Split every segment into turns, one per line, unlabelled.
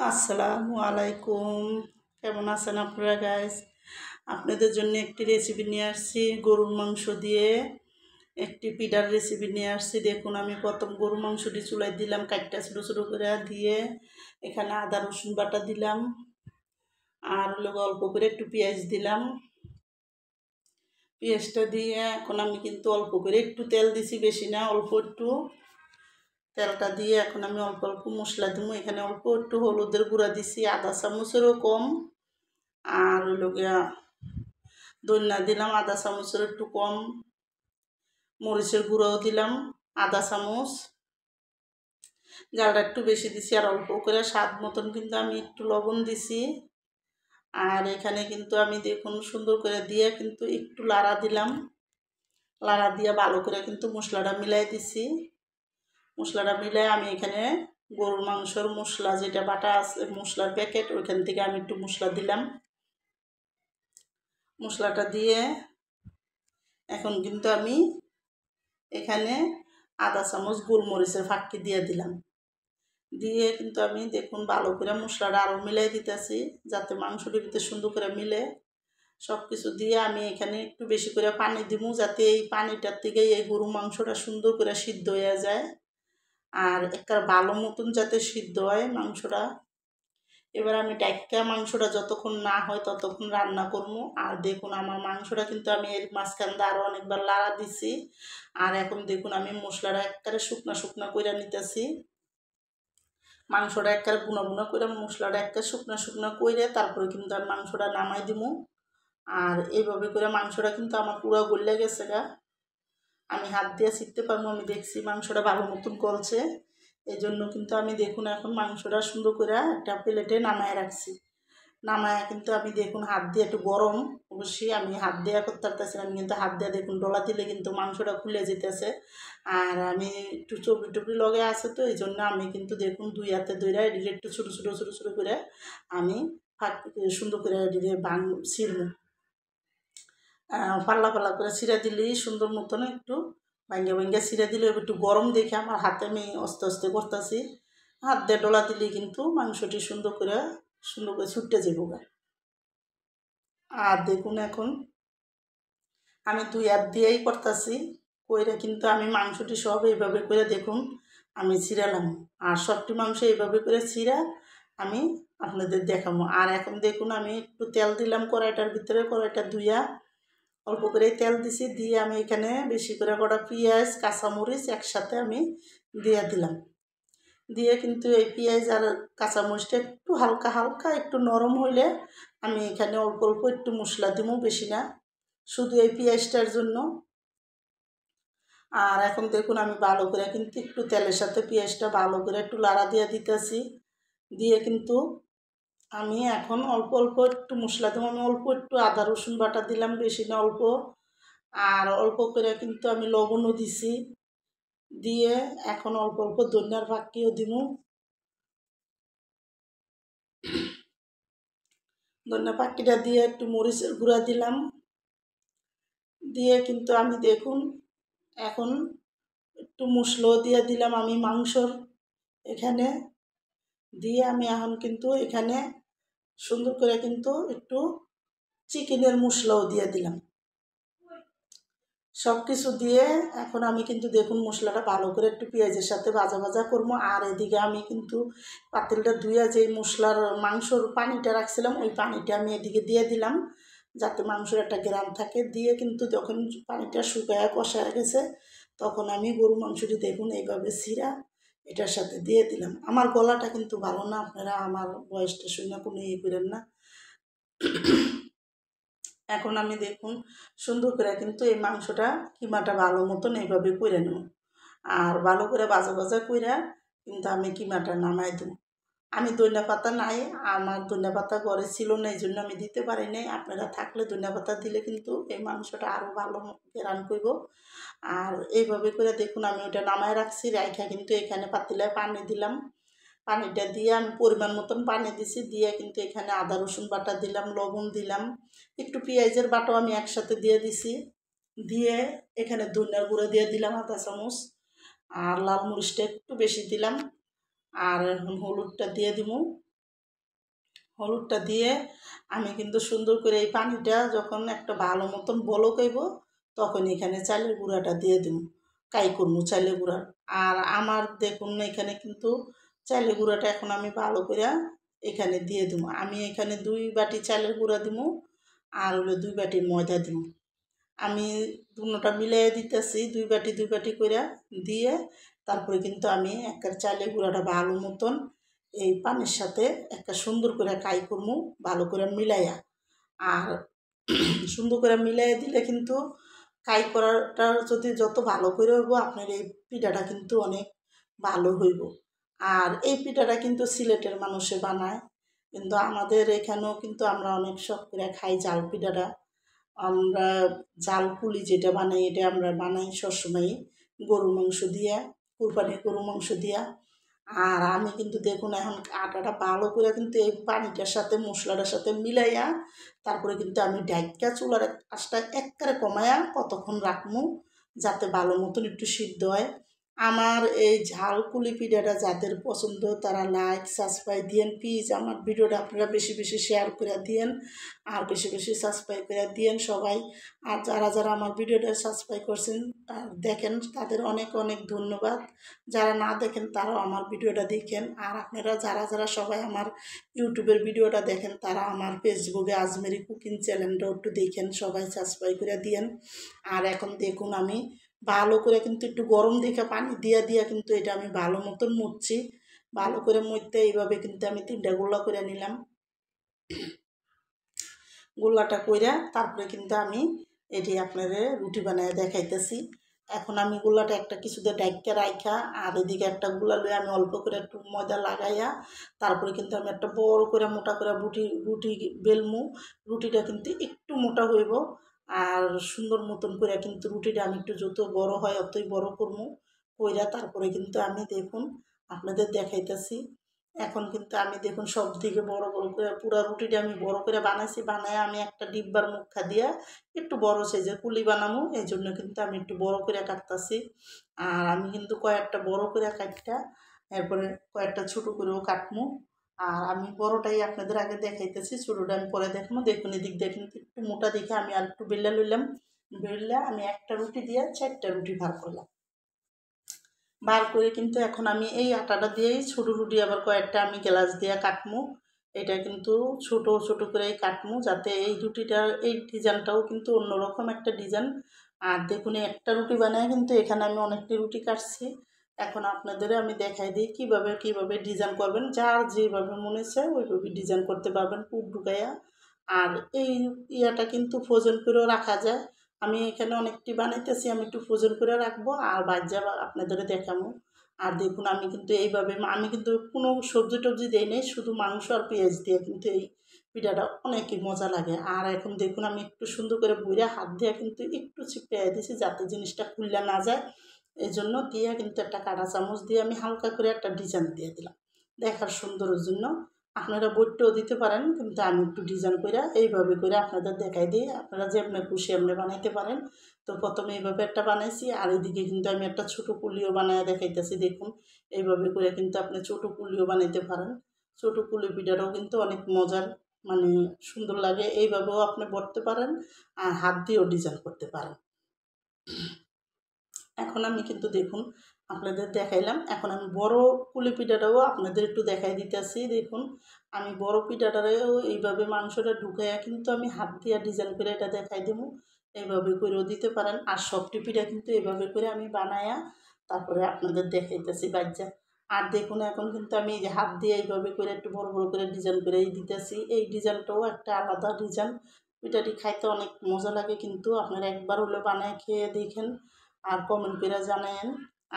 আসসালামু আলাইকুম। কেমন আছেন আপনারা গাইস? আপনাদের জন্য একটি রেসিপি নিয়ে আসছি গরুর মাংস দিয়ে। একটি পিঠার রেসিপি নিয়ে আসছি। দেখুন, আমি প্রথম গরুর মাংসটি চুলায় দিলাম, কাটটা ছোটো ছোটো করে দিয়ে এখানে আদা রসুন বাটা দিলাম, আর অল্প করে একটু পেঁয়াজ দিলাম। পেঁয়াজটা দিয়ে এখন আমি কিন্তু অল্প করে একটু তেল দিছি, বেশি না, অল্প একটু তেলটা দিয়ে এখন আমি অল্প অল্প মশলা দিব। এখানে অল্প একটু হলুদের গুঁড়া দিছি, আধা চামচেরও কম। আর গিয়া ধনিয়া দিলাম আধা চামচের একটু কম। মরিচের গুঁড়াও দিলাম আধা চামচ। জালটা একটু বেশি দিছি, আর অল্প করে স্বাদ মতন কিন্তু আমি একটু লবণ দিছি। আর এখানে কিন্তু আমি দেখুন সুন্দর করে দিয়ে কিন্তু একটু লাড়া দিলাম। লাড়া দিয়ে ভালো করে কিন্তু মশলাটা মিলাই দিছি। মশলাটা মিলাই আমি এখানে গরুর মাংসর মশলা যেটা বাটা আছে, মশলার প্যাকেট, ওইখান থেকে আমি একটু মশলা দিলাম। মশলাটা দিয়ে এখন কিন্তু আমি এখানে আধা চামচ গোলমরিচের ফাঁকি দিয়ে দিলাম। দিয়ে কিন্তু আমি দেখুন ভালো করে মশলাটা আরও মিলাই দিতেছি, যাতে মাংসটির ভিতরে সুন্দর করে মিলে। সব কিছু দিয়ে আমি এখানে একটু বেশি করে পানি দিব, যাতে এই পানিটার থেকে এই গরু মাংসটা সুন্দর করে সিদ্ধ হয়ে যায়, আর একটা ভালো মতন যাতে সিদ্ধ হয় মাংসটা। এবার আমি ডাক্কা মাংসটা যতক্ষণ না হয় ততক্ষণ রান্না করবো। আর দেখুন আমার মাংসটা কিন্তু আমি এর মাঝখানটা আরও অনেকবার লাড়া দিছি। আর এখন দেখুন আমি মশলাটা একবারে শুকনা শুকনা করে নিতেছি। মাংসটা একবারে বুনা বুনা করে মশলাটা একবারে শুকনা শুকনা করে তারপরে কিন্তু আমি মাংসটা নামাই দিব। আর এইভাবে করে মাংসটা কিন্তু আমার পুরো গলে গেছে গা। আমি হাত দিয়ে ছিটতে পারবো, আমি দেখছি মাংসটা ভালো মতন গলছে। এই জন্য কিন্তু আমি দেখুন এখন মাংসটা সুন্দর করে একটা প্লেটে নামায় রাখছি। নামায় কিন্তু আমি দেখুন হাত দিয়ে একটু গরম, অবশ্যই আমি হাত দেওয়া করতে পারতেছিলাম, কিন্তু হাত দিয়ে দেখুন ডলা দিলে কিন্তু মাংসটা খুলে যেতেছে। আর আমি একটু চবড়ি টবড়ি লগে আছে, তো এই জন্য আমি কিন্তু দেখুন দুই হাতে ধরে এদিকে একটু ছোটো ছোটো ছোটো ছোটো করে আমি সুন্দর করে এদিকে ছিঁড়ব। পাল্লা পাল্লা করে ছিঁড়া দিলেই সুন্দর মতন একটু ভাঙ্গে ভাঙ্গে ছিঁড়া দিলে একটু গরম দেখে আমার হাতে আমি আস্তে আস্তে করতেছি। হাত দিয়ে ডলা দিলেই কিন্তু মাংসটি সুন্দর করে ছুটতে যাবো গা। আর দেখুন এখন আমি দুই হাত দিয়েই করতেছি, কইরা কিন্তু আমি মাংসটি সব এইভাবে করে দেখুন আমি ছিঁড়ালাম। আর সবটি মাংস এইভাবে করে ছিঁড়া আমি আপনাদের দেখাবো। আর এখন দেখুন আমি একটু তেল দিলাম কড়াইটার ভিতরে, কড়াইটা ধুইয়া অল্প করে তেল দিছি, দিয়ে আমি এখানে বেশি করে কটা পেঁয়াজ কাঁচামরিচ একসাথে আমি দিয়ে দিলাম। দিয়ে কিন্তু এই পেঁয়াজ আর কাঁচামরিচটা একটু হালকা হালকা একটু নরম হইলে আমি এখানে অল্প অল্প একটু মশলা দিব, বেশি না, শুধু এই পেঁয়াজটার জন্য। আর এখন দেখুন আমি ভালো করে কিন্তু একটু তেলের সাথে পেঁয়াজটা ভালো করে একটু লাড়া দিয়ে দিতেছি। দিয়ে কিন্তু আমি এখন অল্প অল্প একটু মশলা দেবো। আমি অল্প একটু আদা রসুন বাটা দিলাম, বেশি না, অল্প। আর অল্প করে কিন্তু আমি লবণও দিছি। দিয়ে এখন অল্প অল্প ধনিয়ার ফাঁকিও দিব। ধনিয়া পাখিটা দিয়ে একটু মরিচের গুঁড়া দিলাম। দিয়ে কিন্তু আমি দেখুন এখন একটু মশলাও দিয়ে দিলাম আমি মাংসর এখানে। দিয়ে আমি এখন কিন্তু এখানে সুন্দর করে কিন্তু একটু চিকেনের মশলাও দিয়ে দিলাম। সব কিছু দিয়ে এখন আমি কিন্তু দেখুন মশলাটা ভালো করে একটু পেঁয়াজের সাথে ভাজা ভাজা করবো। আর এদিকে আমি কিন্তু পাতিলটা ধুইয়া যে মশলার মাংসর পানিটা রাখছিলাম, ওই পানিটা আমি এদিকে দিয়ে দিলাম, যাতে মাংসের একটা গ্রাম থাকে। দিয়ে কিন্তু যখন পানিটা শুকায় কষায় গেছে, তখন আমি গরু মাংসটি দেখুন এইভাবে ছিঁড়া এটার সাথে দিয়ে দিলাম। আমার গলাটা কিন্তু ভালো না, আপনারা আমার বয়সটা শুনে কোনো ইয়ে করেন না। এখন আমি দেখুন সুন্দর করে কিন্তু এই মাংসটা কিমাটা ভালো মতন এইভাবে করে নেব। আর ভালো করে ভাজা ভাজা কইরা কিন্তু আমি কিমাটা নামাই দেব। আমি ধনিয়া পাতা নাই, আমার ধনিয়া পাতা ঘরে ছিল না, এই জন্য আমি দিতে পারি নাই। আপনারা থাকলে ধনিয়া পাতা দিলে কিন্তু এই মাংসটা আরও ভালো রান করব। আর এইভাবে করে দেখুন আমি ওটা নামায় রাখছি, রাইখা কিন্তু এখানে পাতিলায় পানি দিলাম। পানিটা দিয়ে আমি পরিমাণ মতন পানি দিছি, দিয়ে কিন্তু এখানে আদা রসুন বাটা দিলাম, লবণ দিলাম, একটু পেঁয়াজের বাটাও আমি একসাথে দিয়ে দিছি। দিয়ে এখানে ধনিয়ার গুঁড়ো দিয়ে দিলাম আধা চামচ, আর লাল মরিচটা একটু বেশি দিলাম। আর এখন হলুদটা দিয়ে দিব। হলুদটা দিয়ে আমি কিন্তু সুন্দর করে এই পানিটা যখন একটা ভালো মতন বলক হইব তখন এখানে চালের গুঁড়াটা দিয়ে দিব, কাই করবো চালের গুঁড়া। আর আমার দেখুন এখানে কিন্তু চালের গুঁড়াটা এখন আমি ভালো করে এখানে দিয়ে দিব। আমি এখানে 2 বাটি চালের গুঁড়া দিব আর হলো 2 বাটি ময়দা দিব। আমি দুটোটা মিলিয়ে দিতেছি 2 বাটি 2 বাটি করে দিয়ে তারপরে কিন্তু আমি একটা চালের গুঁড়াটা ভালো মতন এই পানির সাথে একটা সুন্দর করে কাই করবো ভালো করে মিলাইয়া। আর সুন্দর করে মিলাইয়া দিলে কিন্তু কাই করাটা যদি যত ভালো করে হইব আপনার এই পিঠাটা কিন্তু অনেক ভালো হইব। আর এই পিঠাটা কিন্তু সিলেটের মানুষে বানায়, কিন্তু আমাদের এখানেও কিন্তু আমরা অনেক শখ করে খাই জাল পিঠাটা। আমরা জাল পুলি যেটা বানাই এটা আমরা বানাই সবসময়ই গরুর মাংস দিয়া, কুরবানির গরুর মাংস দিয়া। আর আমি কিন্তু দেখুন এখন আটাটা ভালো করে কিন্তু এই পানিটার সাথে মশলাটার সাথে মিলাইয়া তারপরে কিন্তু আমি ডাইকা চুলার আঁচটা একবারে কমায়া কতক্ষণ রাখবো যাতে ভালো মতন একটু সিদ্ধ হয়। আমার এই ঝাল পুলি পিঠাটা যাদের পছন্দ তারা লাইক সাবস্ক্রাইব দিয়েন প্লিজ। আমার ভিডিওটা আপনারা বেশি বেশি শেয়ার করে দিয়েন আর বেশি বেশি সাবস্ক্রাইব করে দিয়েন সবাই। আর যারা যারা আমার ভিডিওটা সাবস্ক্রাইব করছেন আর দেখেন তাদের অনেক অনেক ধন্যবাদ। যারা না দেখেন তারাও আমার ভিডিওটা দেখেন। আর আপনারা যারা যারা সবাই আমার ইউটিউবের ভিডিওটা দেখেন তারা আমার ফেসবুকে আজমেরি কুকিং চ্যানেলটা একটু দেখেন, সবাই সাবস্ক্রাইব করে দিয়েন। আর এখন দেখুন আমি ভালো করে কিন্তু একটু গরম দেখে পানি দিয়া দিয়া কিন্তু এটা আমি ভালো মতন মুছছি। ভালো করে মুছতে এইভাবে কিন্তু আমি 3টা গোলা করে নিলাম। গোলাটা কইরা তারপরে কিন্তু আমি এটি আপনাদের রুটি বানায় দেখাইতেছি। এখন আমি গোলাটা একটা কিছুতে ডাইকা রাইখা আর এদিকে একটা গোলা লয়ে আমি অল্প করে একটু ময়দা লাগাইয়া তারপরে কিন্তু আমি একটা বড় করে মোটা করে রুটি রুটি বেলমু। রুটিটা কিন্তু একটু মোটা হইব আর সুন্দর মতন করে কিন্তু রুটিটা আমি একটু যত বড় হয় অতই বড় করবো কইরা তারপরে কিন্তু আমি দেখুন আপনাদের দেখাইতেছি। এখন কিন্তু আমি দেখুন সব দিকে বড় বড় করে পুরো রুটিটা আমি বড় করে বানাইছি, বানায় আমি একটা ডিব্বার মুখা দিয়া একটু বড় সাইজের কুলি বানাবো এই জন্য কিন্তু আমি একটু বড় করে কাটতেছি। আর আমি কিন্তু কয়েকটা বড় করে কাটটা এরপরে কয়েকটা ছোটো করেও কাটমু। আর আমি বড়টাই আপনাদের আগে দেখাইতেছি, ছোটোটা আমি পরে দেখাবো। দেখুন এদিক দিয়ে কিন্তু একটু মোটা দেখে আমি আর একটু বেলা লইলাম, বেললে আমি একটা রুটি দিয়ে 4টা রুটি ভাগ করলাম। বার করে কিন্তু এখন আমি এই আটাটা দিয়েই ছোটো রুটি আবার কয়েকটা আমি গ্লাস দিয়ে কাটমু। এটা কিন্তু ছোট ছোট করেই কাটমু যাতে এই রুটিটার এই ডিজাইনটাও কিন্তু অন্যরকম একটা ডিজাইন। আর দেখুন একটা রুটি বানায় কিন্তু এখানে আমি অনেকটি রুটি কাটছি। এখন আপনাদের আমি দেখাই দিই কিভাবে কিভাবে ডিজাইন করবেন, যার যেভাবে মনে হচ্ছে ওইভাবে ডিজাইন করতে পারবেন পুর ঢুকাইয়া। আর এই ইয়াটা কিন্তু ফ্রোজেন করেও রাখা যায়। আমি এখানে অনেকটি বানাইতেছি, আমি একটু ফ্রোজেন করে রাখবো আর বাজ্যা আপনাদের দেখাবো। আর দেখুন আমি কিন্তু এইভাবে আমি কিন্তু কোনো সবজি টবজি দিই নেই, শুধু মাংস আর পেঁয়াজ দিয়ে কিন্তু এই পিঠাটা অনেকই মজা লাগে। আর এখন দেখুন আমি একটু সুন্দর করে বইরা হাত দিয়ে কিন্তু একটু চিপড়ে দিয়েছি যাতে জিনিসটা খুললে না যায়। এই জন্য দিয়ে কিন্তু একটা কাঁটা চামচ দিয়ে আমি হালকা করে একটা ডিজাইন দিয়ে দিলাম দেখার সুন্দরের জন্য। আপনারা বইটাও দিতে পারেন কিন্তু আমি একটু ডিজাইন করে এইভাবে করে আপনাদের দেখাই দিই, আপনারা যে আপনার খুশি আপনি বানাইতে পারেন। তো প্রথমে এইভাবে একটা বানাইছি আর এইদিকে কিন্তু আমি একটা ছোটো পুলিও বানায় দেখাইতেছি। দেখুন এইভাবে করে কিন্তু আপনি ছোটো পুলিও বানাইতে পারেন। ছোটো পুলি পিঠাটাও কিন্তু অনেক মজার, মানে সুন্দর লাগে। এইভাবেও আপনি বলতে পারেন আর হাত দিয়েও ডিজাইন করতে পারেন। এখন আমি কিন্তু দেখুন আপনাদের দেখাইলাম, এখন আমি বড় পুলি পিঠাটাও আপনাদের একটু দেখাই দিতেছি। দেখুন আমি বড় পিঠাটারেও এইভাবে মাংসটা ঢুকাইয়া কিন্তু আমি হাত দিয়ে ডিজাইন করে এটা দেখাই দেবো। এইভাবে করেও দিতে পারেন। আর সবটি পিঠা কিন্তু এইভাবে করে আমি বানায়া তারপরে আপনাদের দেখাইতেছি বাজ্যা। আর দেখুন এখন কিন্তু আমি এই যে হাত দিয়ে এইভাবে করে একটু বড় বড় করে ডিজাইন করে দিতেছি। এই ডিজাইনটাও একটা আলাদা ডিজাইন, পিঠাটি খাইতে অনেক মজা লাগে, কিন্তু আপনারা একবার হলে বানায় খেয়ে দেখেন আর কমেন্ট করে জানায়েন।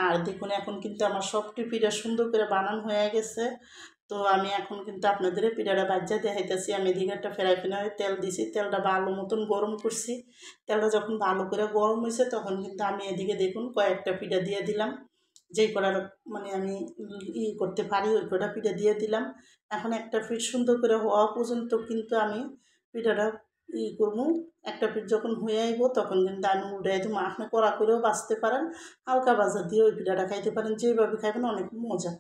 আর দেখুন এখন কিন্তু আমার সবটি পিঠা সুন্দর করে বানানো হয়ে গেছে। তো আমি এখন কিন্তু আপনাদের পিঠাটা বাজ্যা দেখাইতেছি। আমি এদিকে একটা ফ্রাই প্যানে তেল দিছি, তেলটা ভালো মতন গরম করছি। তেলটা যখন ভালো করে গরম হয়েছে তখন কিন্তু আমি এদিকে দেখুন কয়েকটা পিঠা দিয়ে দিলাম, যেই কটার মানে আমি করতে পারি ওই কটা পিঠা দিয়ে দিলাম। এখন একটা পিঠ সুন্দর করে হওয়া পর্যন্ত কিন্তু আমি পিঠাটা করবো। একটা পিঠ যখন হয়ে আইব তখন কিন্তু আমি উল্টাই দেবো। আপনি কড়া করেও বাছতে পারেন, হালকা ভাজা দিয়ে ওই পিঠাটা খাইতে পারেন, যেভাবে খাইবেন অনেক মজা।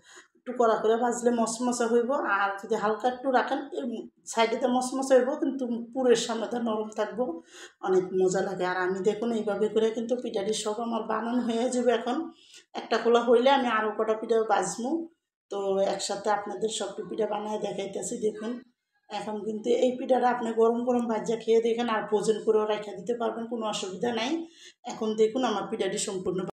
একটু কড়া করে ভাজলে মশমশা হইব, আর যদি হালকা একটু রাখেন সাইডেতে মশমশা হইব, কিন্তু পুরের সামনেটা নরম থাকবো, অনেক মজা লাগে। আর আমি দেখুন এইভাবে করে কিন্তু পিঠাটি সব আমার বানানো হয়ে যাবে। এখন একটা খোলা হইলে আমি আরও কটা পিঠা ভাজবো, তো একসাথে আপনাদের সবটি পিঠা বানায় দেখাইতেছি। দেখুন এখন কিন্তু এই পিঠাটা আপনি গরম গরম ভাজা খেয়ে দেখেন, আর ভোজন করেও রেখে দিতে পারবেন, কোনো অসুবিধা নাই। এখন দেখুন আমার পিঠাটি সম্পূর্ণ